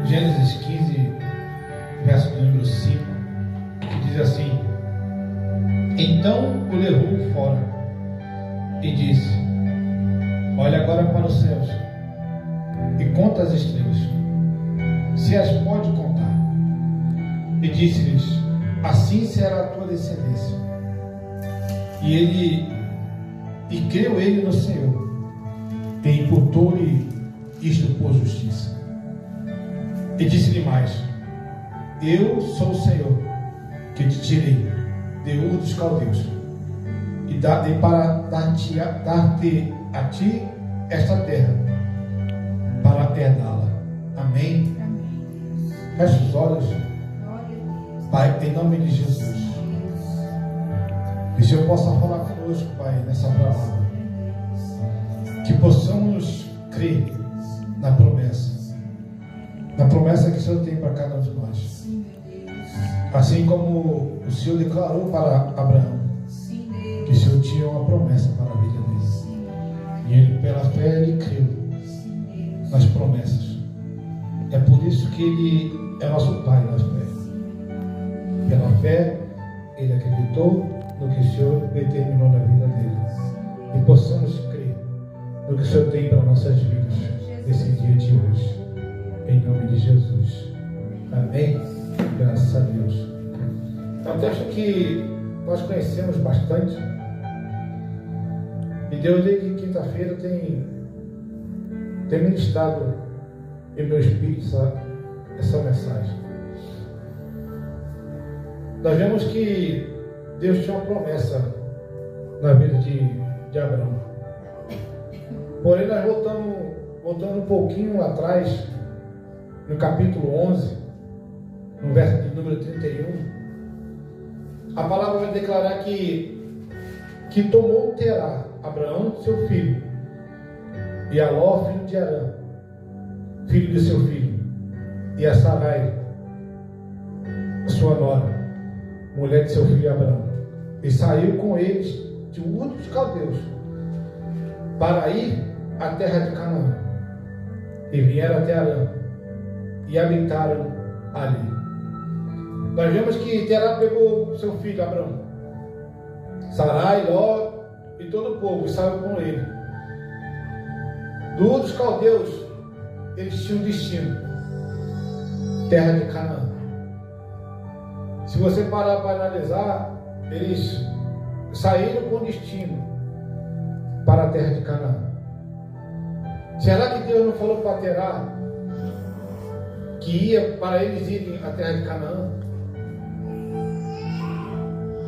Gênesis 15, verso do número 5, que diz assim: Então o levou fora e disse: Olha agora para os céus e conta as estrelas, se as pode contar. E disse-lhes: Assim será a tua descendência. E creu ele no Senhor, e imputou-lhe isto por justiça. E disse-lhe mais: Eu sou o Senhor, que te tirei de Ur dos Caldeus, e para dar-te a ti esta terra, para herdá-la. Amém? Feche os olhos. Pai, em nome de Jesus, que o Senhor possa falar conosco, Pai, nessa palavra, que possamos crer na promessa que o Senhor tem para cada um de nós, assim como o Senhor declarou para Abraão que o Senhor tinha uma promessa para a vida dele, e ele, pela fé, ele creu nas promessas. É por isso que ele é nosso Pai na fé. Pela fé, ele acreditou no que o Senhor determinou na vida dele, e possamos crer no que o Senhor tem para nossas vidas nesse dia de hoje, em nome de Jesus. Amém? Graças a Deus. É um texto que nós conhecemos bastante, e Deus, desde quinta-feira, tem ministrado em meu espírito essa mensagem. Nós vemos que Deus tinha uma promessa na vida de Abraão. Porém, nós voltando um pouquinho atrás, no capítulo 11, no verso de número 31, a palavra vai declarar que tomou Terá, Abraão, seu filho, e Aló, filho de Arã, filho de seu filho, e a Sarai, sua nora, mulher de seu filho Abraão, e saiu com eles de Ur dos Caldeus para ir à terra de Canaã, e vieram até Arã e habitaram ali. Nós vemos que Terá pegou seu filho Abraão, Sarai, Ló e todo o povo, e saiu com ele. Do Ur dos Caldeus, eles tinham destino: terra de Canaã. Se você parar para analisar, eles saíram com destino para a terra de Canaã. Será que Deus não falou para Terá que ia para eles irem à terra de Canaã?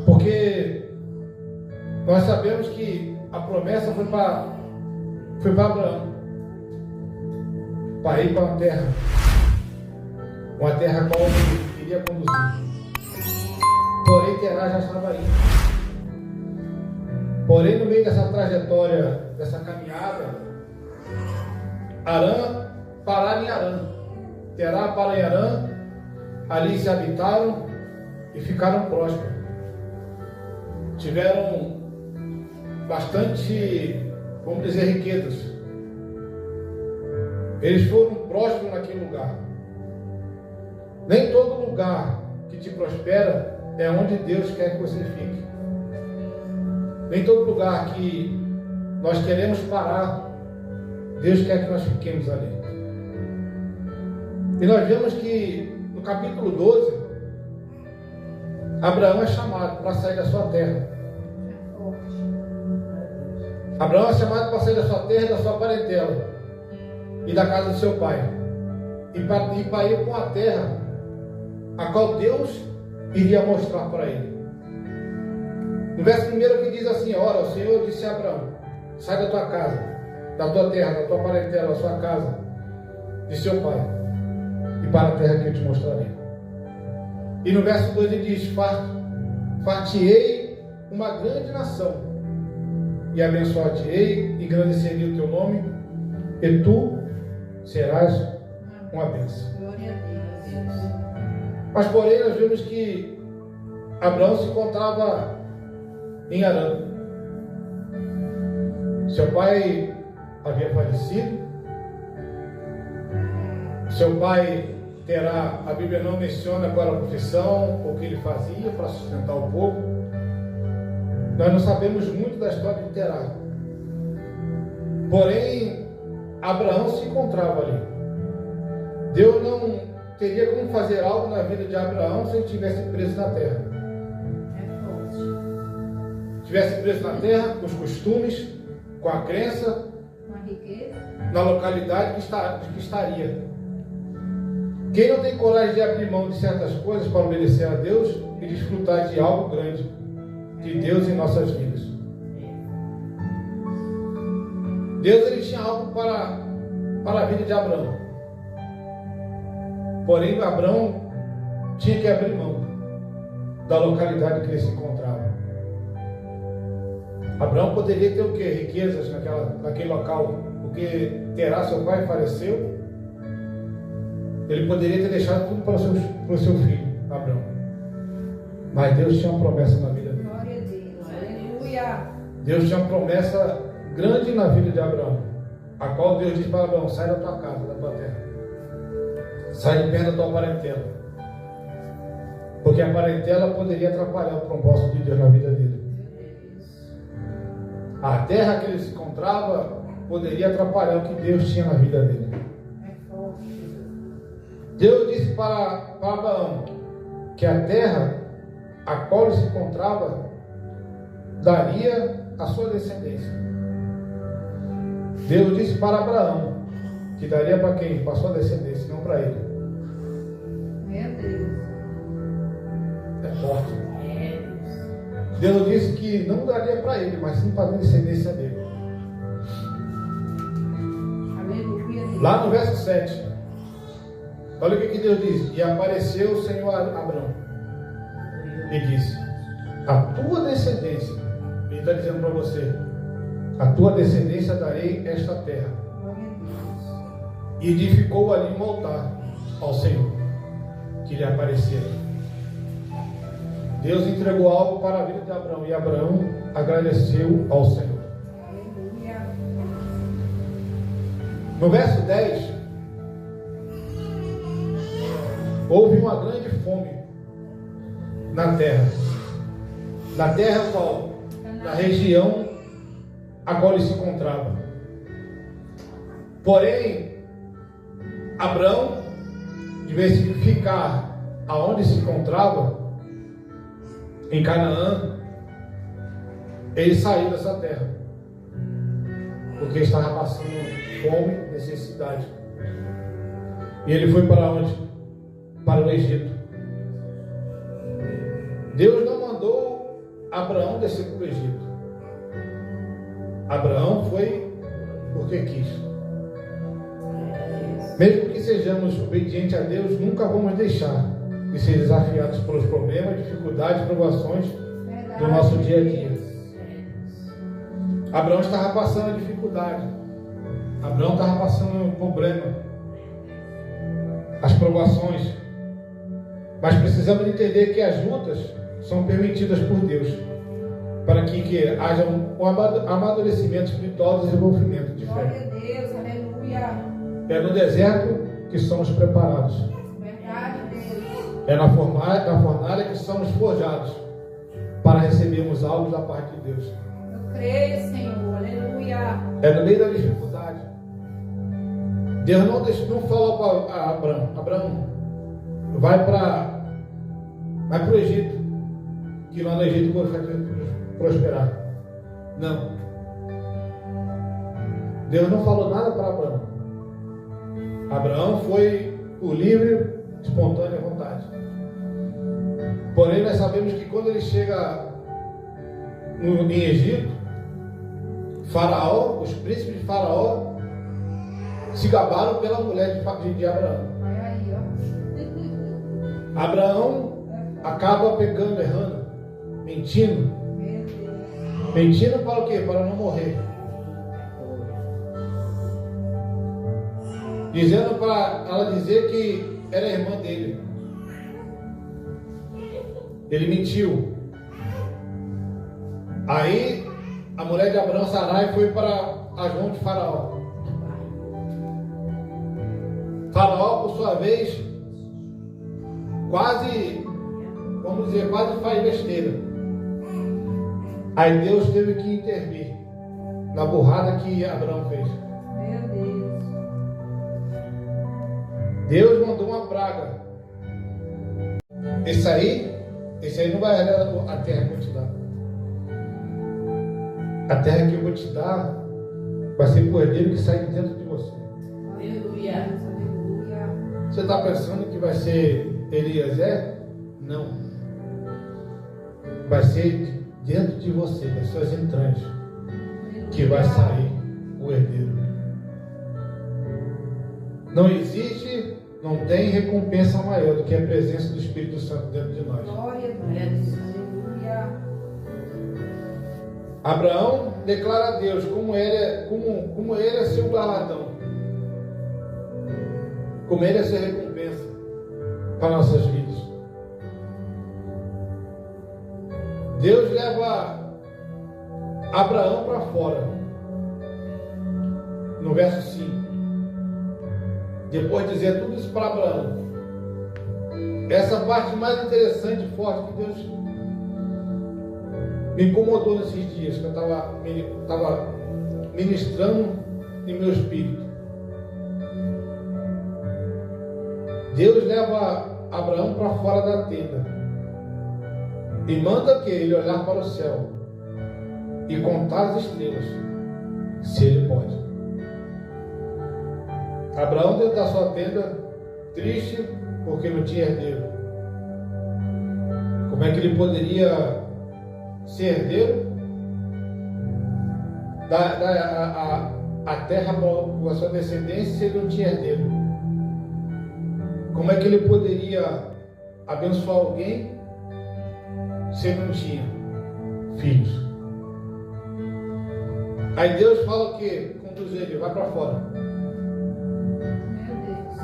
Porque nós sabemos que a promessa foi para Abraão, para ir para uma terra a qual ele queria conduzir. Porém, Terá já estava indo. Porém, no meio dessa trajetória, dessa caminhada, Arã pararam em Arã. Terá para em Arã, ali se habitaram e ficaram prósperos. Tiveram bastante, vamos dizer, riquezas. Eles foram prósperos naquele lugar. Nem todo lugar que te prospera é onde Deus quer que você fique. Nem todo lugar que nós queremos parar, Deus quer que nós fiquemos ali. E nós vemos que no capítulo 12, Abraão é chamado para sair da sua terra. Abraão é chamado para sair da sua terra e da sua parentela e da casa do seu pai, e para ir para uma terra a qual Deus iria mostrar para ele. No verso 1 que diz assim: Ora, o Senhor disse a Abraão: sai da tua casa, da tua terra, da tua parentela, da sua casa, de seu pai, e para a terra que eu te mostrarei. E no verso 2 ele diz: Far-te-ei uma grande nação, e abençoar-te-ei, e engrandecerei o teu nome, e tu serás uma bênção. Glória a Deus. Mas porém nós vemos que Abraão se encontrava em Arã. Seu pai havia falecido, Seu pai terá, a Bíblia não menciona qual era a profissão, o que ele fazia para sustentar o povo. Nós não sabemos muito da história de Terá. Porém, Abraão se encontrava ali. Deus não teria como fazer algo na vida de Abraão se ele estivesse preso na terra. Estivesse preso na terra, com os costumes, com a crença, Com a riqueza. na localidade que estaria. Quem não tem coragem de abrir mão de certas coisas para obedecer a Deus e desfrutar de algo grande de Deus em nossas vidas? Deus, ele tinha algo para a vida de Abraão. Porém, Abraão tinha que abrir mão da localidade que ele se encontrava. Abraão poderia ter o quê? Riquezas naquele local, porque Terá, seu pai, faleceu. Ele poderia ter deixado tudo para o seu filho, Abraão. Mas Deus tinha uma promessa na vida dele. Glória a Deus. Aleluia. Deus tinha uma promessa grande na vida de Abraão, a qual Deus disse para Abraão: sai da tua casa, da tua terra, sai de perto da tua parentela, porque a parentela poderia atrapalhar o propósito de Deus na vida dele. A terra que ele se encontrava poderia atrapalhar o que Deus tinha na vida dele. Deus disse para Abraão que a terra a qual ele se encontrava daria a sua descendência. Deus disse para Abraão que daria para quem? Para a sua descendência, não para ele. Meu Deus. É forte. Deus disse que não daria para ele, mas sim para a descendência dele. Aleluia. Lá no verso 7, olha o que Deus diz: e apareceu o Senhor a Abraão e disse: a tua descendência, ele está dizendo para você, a tua descendência darei esta terra. Glória a Deus. E edificou ali um altar ao Senhor, que lhe apareceu. Deus entregou algo para a vida de Abraão, e Abraão agradeceu ao Senhor. Aleluia. No verso 10, houve uma grande fome na terra. Na terra qual? Na região a qual ele se encontrava. Porém, Abraão, de vez em ficar aonde se encontrava, em Canaã, ele saiu dessa terra, porque estava passando fome, necessidade. E ele foi para onde? Para o Egito. Deus não mandou Abraão descer para o Egito. Abraão foi porque quis. Mesmo que sejamos obedientes a Deus, nunca vamos deixar de ser desafiados pelos problemas, dificuldades, provações do nosso dia a dia. Abraão estava passando dificuldade. Abraão estava passando um problema, as provações. Mas precisamos entender que as lutas são permitidas por Deus, para que haja um amadurecimento espiritual, desenvolvimento de Glória fé. a Deus. Aleluia. É no deserto que somos preparados. Verdade, Deus. É na fornalha que somos forjados para recebermos algo da parte de Deus. Eu creio, Senhor. Aleluia. É no meio da dificuldade. Deus não falou para Abraão: Abraão, vai para o Egito, que lá no Egito você vai prosperar. Não. Deus não falou nada para Abraão. Abraão foi por livre, espontânea vontade. Porém, nós sabemos que quando ele chega em Egito, Faraó, os príncipes de Faraó se gabaram pela mulher de Abraão. Vai aí, ó. Abraão acaba pecando, errando, mentindo. Meu Deus. Mentindo para o quê? Para não morrer. Dizendo para ela dizer que era irmã dele. Ele mentiu. Aí a mulher de Abraão, Sarai, foi para a mão de Faraó. Faraó, por sua vez, quase faz besteira. Aí Deus teve que intervir na burrada que Abraão fez. Meu Deus. Deus mandou uma praga. Esse aí não vai herdar a terra que eu vou te dar. A terra que eu vou te dar vai ser o herdeiro que sai de dentro de você. Aleluia. Aleluia. Você está pensando que vai ser Eliezer? Não. Vai ser dentro de você, das suas entranhas, que vai sair o herdeiro. Não existe, não tem recompensa maior do que a presença do Espírito Santo dentro de nós. Glória a Deus. Aleluia. Abraão declara a Deus como ele é seu galardão, como ele é sua recompensa para nossas vidas. Deus leva Abraão para fora, no verso 5. Depois de dizer tudo isso para Abraão, essa parte mais interessante e forte que Deus me incomodou nesses dias, que eu estava ministrando em meu espírito. Deus leva Abraão para fora da tenda e manda que ele olhar para o céu e contar as estrelas, se ele pode. Abraão dentro da sua tenda, triste porque não tinha herdeiro. Como é que ele poderia ser herdeiro a terra para a sua descendência se ele não tinha herdeiro? Como é que ele poderia abençoar alguém se ele não tinha filhos? Aí Deus fala que conduz ele, vai para fora. Meu Deus.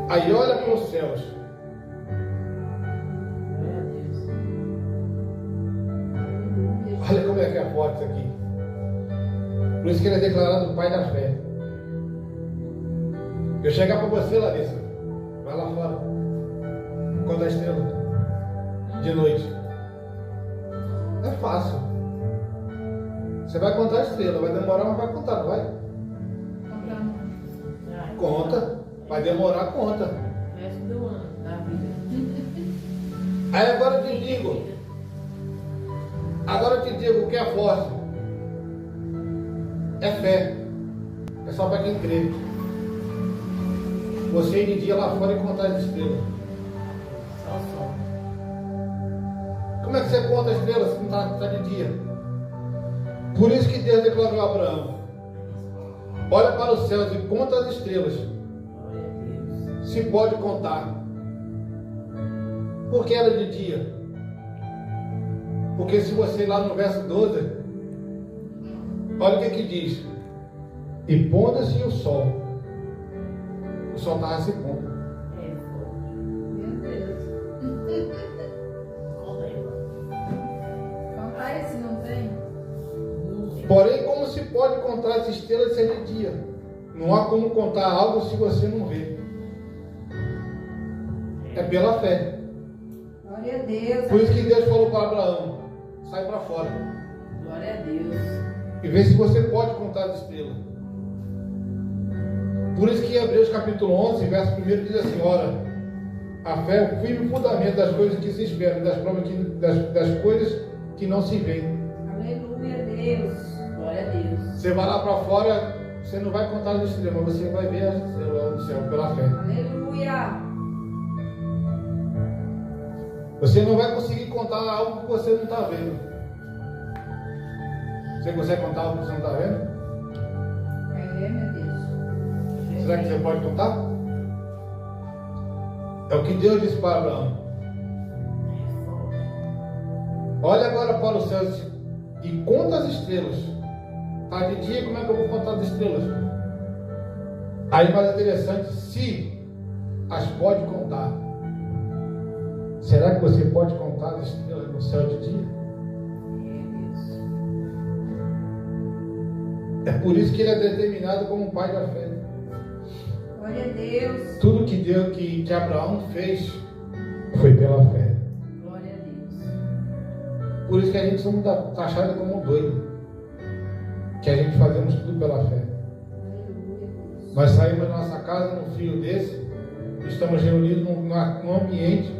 Aí olha para os céus. Olha como é que é forte isso aqui. Por isso que ele é declarado o pai da fé. Eu chegar para você, Larissa, vai lá fora, conta a estrela de noite. É fácil. Você vai contar a estrela, vai demorar, mas vai contar, não vai? Conta, vai demorar, conta. Resto do ano, da vida. Aí agora eu te digo o que é forte. É fé. É só para quem crê. Você ir de dia lá fora e contar as estrelas. Só. Como é que você conta as estrelas se não está de dia? Por isso que Deus declarou a Abraão: olha para os céus e conta as estrelas, Glória a Deus. se pode contar. Por que era de dia? Porque se você ir lá no verso 12, olha o que diz: e pondo-se o sol estava se pondo. É forte. Meu Deus. Contar esse não tem? Porém, como se pode contar as estrelas se é de dia? Não há como contar algo se você não vê. É pela fé. Glória a Deus. Por isso que Deus falou para Abraão: sai para fora Glória a Deus. e vê se você pode contar as estrelas. Por isso que em Hebreus capítulo 11, verso 1 diz assim: ora, a fé é o firme fundamento das coisas que se esperam, das coisas que não se veem. Aleluia, Deus. Glória a Deus. Você vai lá para fora, você não vai contar as estrelas, mas você vai ver as estrelas do céu pela fé. Aleluia. Você não vai conseguir contar algo que você não está vendo. Você consegue contar algo que você não está vendo? É, meu Deus. Será que você pode contar? É o que Deus disse para Abraão: É forte. olha agora para os céus e conta as estrelas. Está de dia, como é que eu vou contar as estrelas? Aí mais interessante, se as pode contar. Será que você pode contar as estrelas no céu de dia? É por isso que ele é determinado como o pai da fé. Glória a Deus. Tudo que Abraão fez foi pela fé. Glória a Deus. Por isso que a gente somos taxados como doido. Que a gente fazemos tudo pela fé. Aleluia. Nós saímos da nossa casa num frio desse, estamos reunidos num ambiente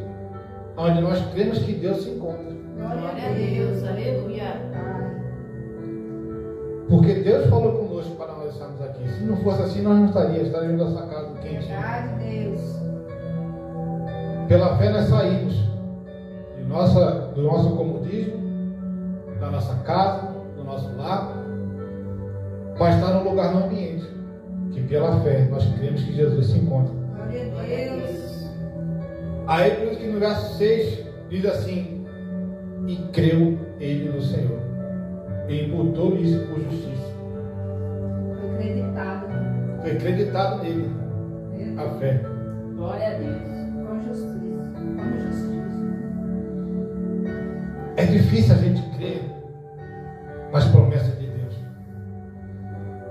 onde nós cremos que Deus se encontra. Glória a Deus. Aleluia. Pai. Porque Deus falou conosco para nós estarmos aqui. Se não fosse assim, nós não estaríamos nessa casa quente. Verdade, Deus. Pela fé nós saímos do nosso comodismo, da nossa casa, do nosso lar, para estar num lugar, no ambiente, que pela fé nós cremos que Jesus se encontra. Glória a Glória a Deus. Deus. Aí por isso que no verso 6 diz assim: e creu ele no Senhor, e imputou isso por justiça. Foi acreditado. Foi acreditado nele a fé. Glória a Deus. Com justiça. Com justiça. É difícil a gente crer nas promessas de Deus.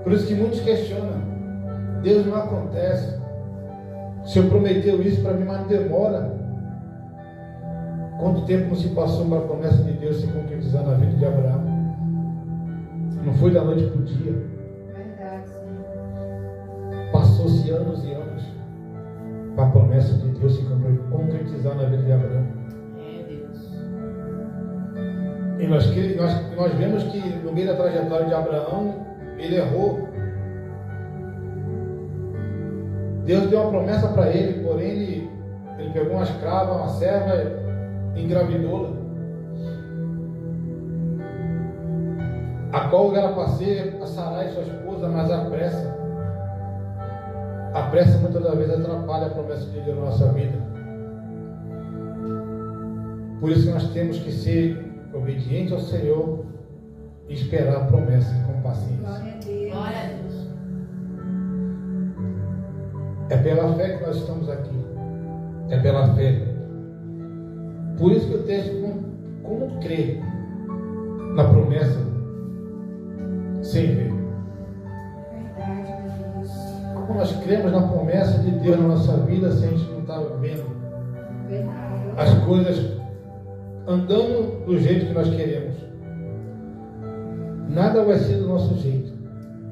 Por isso que muitos questionam: Deus não acontece. O Senhor prometeu isso para mim, mas não demora. Quanto tempo não se passou para a promessa de Deus se concretizar na vida de Abraão? Não foi da noite para o dia. Verdade, Senhor. Passou-se anos e anos para a promessa de Deus se concretizar na vida de Abraão. É Deus. E nós vemos que no meio da trajetória de Abraão, ele errou. Deus deu uma promessa para ele, porém ele pegou uma escrava, uma serva, e engravidou-la. A qual era para ser a Sarai, sua esposa, mas a pressa muitas das vezes atrapalha a promessa de Deus na nossa vida. Por isso nós temos que ser obedientes ao Senhor e esperar a promessa com paciência. Glória a Deus. Glória a Deus. É pela fé que nós estamos aqui. É pela fé. Por isso que o texto, como crer na promessa sem ver. Verdade, meu Deus. Como nós cremos na promessa de Deus na nossa vida se a gente não está vendo Verdade. as coisas andando do jeito que nós queremos. Nada vai ser do nosso jeito.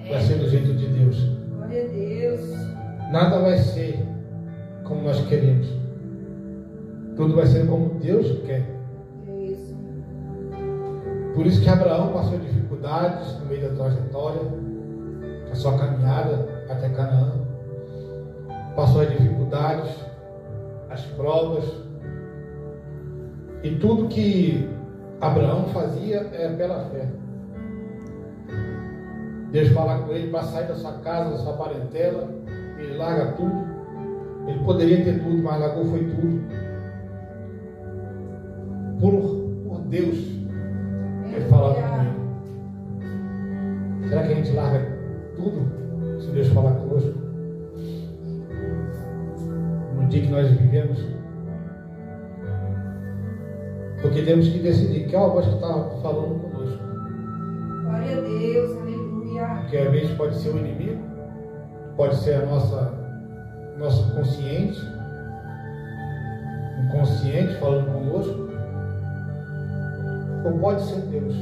Vai ser do jeito de Deus. Glória a Deus. Nada vai ser como nós queremos. Tudo vai ser como Deus quer. Isso. Por isso que Abraão passou dificuldades no meio da trajetória, a sua caminhada até Canaã. Passou as dificuldades, as provas. E tudo que Abraão fazia é pela fé. Deus fala com ele para sair da sua casa, da sua parentela. Ele larga tudo. Ele poderia ter tudo, mas largou foi tudo. Por Deus. Ele fala com ele. Será que a gente larga tudo se Deus falar conosco? No dia que nós vivemos? Porque temos que decidir qual é a voz que está falando conosco. Glória a Deus. Aleluia. Porque às vezes pode ser o inimigo, pode ser a nosso consciente, inconsciente falando conosco, ou pode ser Deus.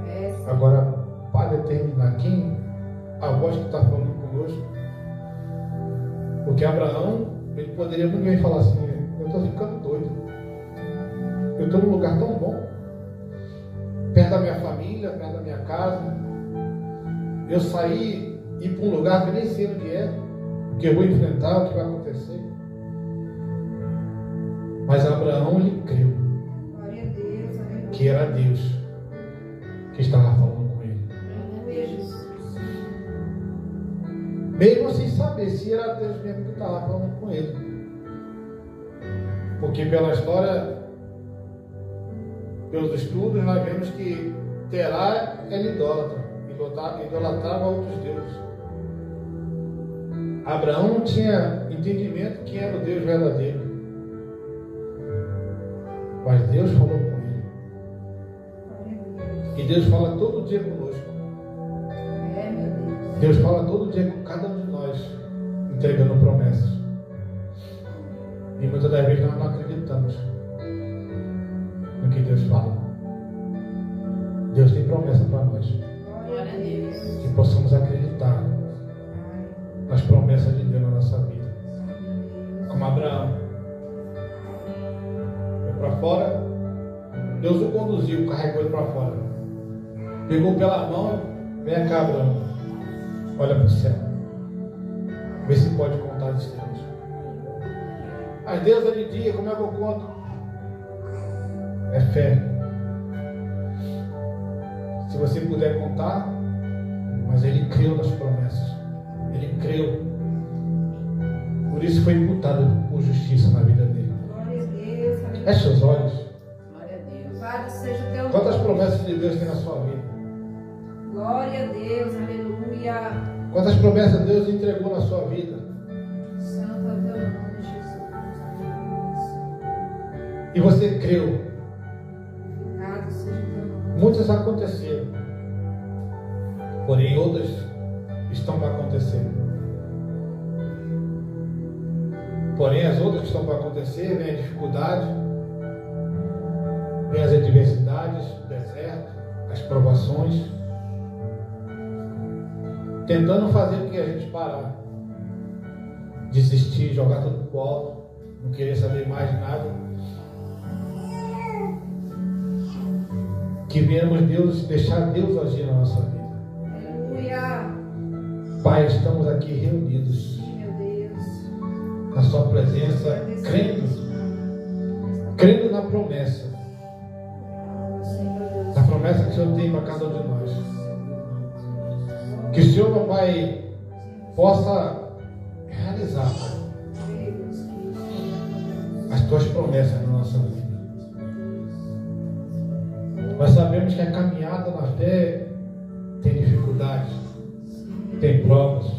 Essa. Agora, para determinar quem a voz que está falando conosco, porque Abraão, ele poderia muito bem falar assim: eu estou ficando doido, eu estou num lugar tão bom, perto da minha família, perto da minha casa, eu saí e ir para um lugar que eu nem sei onde é, o que eu vou enfrentar, o que vai acontecer. Mas Abraão, ele creu Glória a Deus. Aleluia. que era Deus que estava falando com ele, Glória a Deus. mesmo sem saber se era Deus mesmo que estava falando com ele. Porque pela história, pelos estudos, nós vemos que Terá era idólatra, idolatrava outros deuses. Abraão não tinha entendimento quem era o Deus verdadeiro, mas Deus falou com ele. E Deus fala todo dia conosco. É, meu Deus. Deus fala todo dia com cada um de nós. entregando promessas. E muitas das vezes nós não acreditamos no que Deus fala. Deus tem promessa para nós. Glória a Deus. Que possamos acreditar nas promessas de Deus na nossa vida. Como Abraão foi para fora, Deus o conduziu, carregou ele para fora. Pegou pela mão, vem cá, Abraão, olha para o céu. Vê se pode contar as estrelas. Mas Deus é de dia, como é que eu conto? É fé. Se você puder contar, mas ele creu nas promessas. Ele creu. Por isso foi imputado por justiça na vida dele. Glória a Deus. Aleluia. Feche os olhos. Glória a Deus. Louvado seja o teu nome. Quantas promessas de Deus tem na sua vida? Glória a Deus. Aleluia. Quantas promessas Deus entregou na sua vida? Santo é o teu nome, Jesus. E você creu. Louvado seja o teu nome. Muitas aconteceram. Porém, outras estão para acontecer. Porém, as outras que estão para acontecer, vem a dificuldade, vem as adversidades, o deserto, as provações, tentando fazer com que a gente parar, desistir, jogar tudo pro alto, não querer saber mais de nada. Que venhamos deixar Deus agir na nossa vida. Aleluia. Pai, estamos aqui reunidos Sim, meu Deus. na sua presença, crendo na promessa, Sim, meu Deus. na promessa que o Senhor tem para cada um de nós. Que o Senhor, meu Pai, possa realizar, Pai, as tuas promessas na nossa vida. Nós sabemos que a caminhada na fé tem dificuldades, tem provas,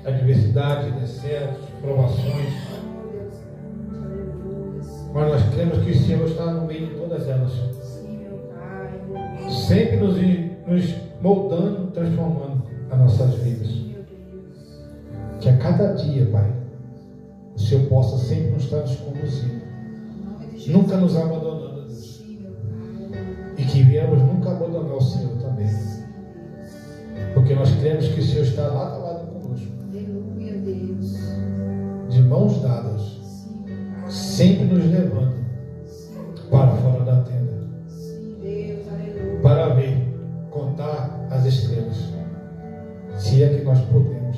adversidades, desertos, provações. Mas nós cremos que o Senhor está no meio de todas elas, Sim, meu Pai. sempre nos moldando, transformando as nossas vidas. Meu Deus. Que a cada dia, Pai, o Senhor possa sempre nos estar nos conduzindo, Em nome de Jesus. nunca nos abandonando, Deus. Sim, meu Pai. E que viemos nunca abandonar o Senhor também. Porque nós cremos que o Senhor está lado a lado conosco, Aleluia, Deus. de mãos dadas, Sim, meu Pai. sempre nos levando para fora da tenda, Sim, Deus. Aleluia. para ver, contar as estrelas, se é que nós podemos.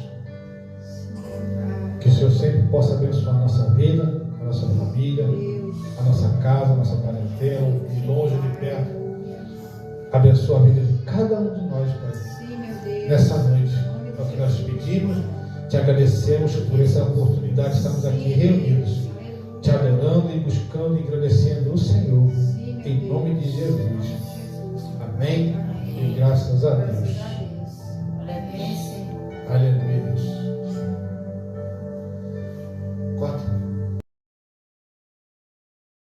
Sim, meu Pai. Que o Senhor sempre possa abençoar a nossa vida, a nossa família, Deus. a nossa casa, a nossa parentela, de longe, de perto. Aleluia. Abençoa a vida de cada um de nós, Pai, Sim, meu Deus. nessa noite. Em nome É de o que nós Jesus. pedimos, te agradecemos por essa oportunidade de estarmos aqui reunidos, te adorando e buscando e agradecendo o Senhor, Sim, meu em Deus. nome de Jesus. Jesus. Amém? E graças a Deus.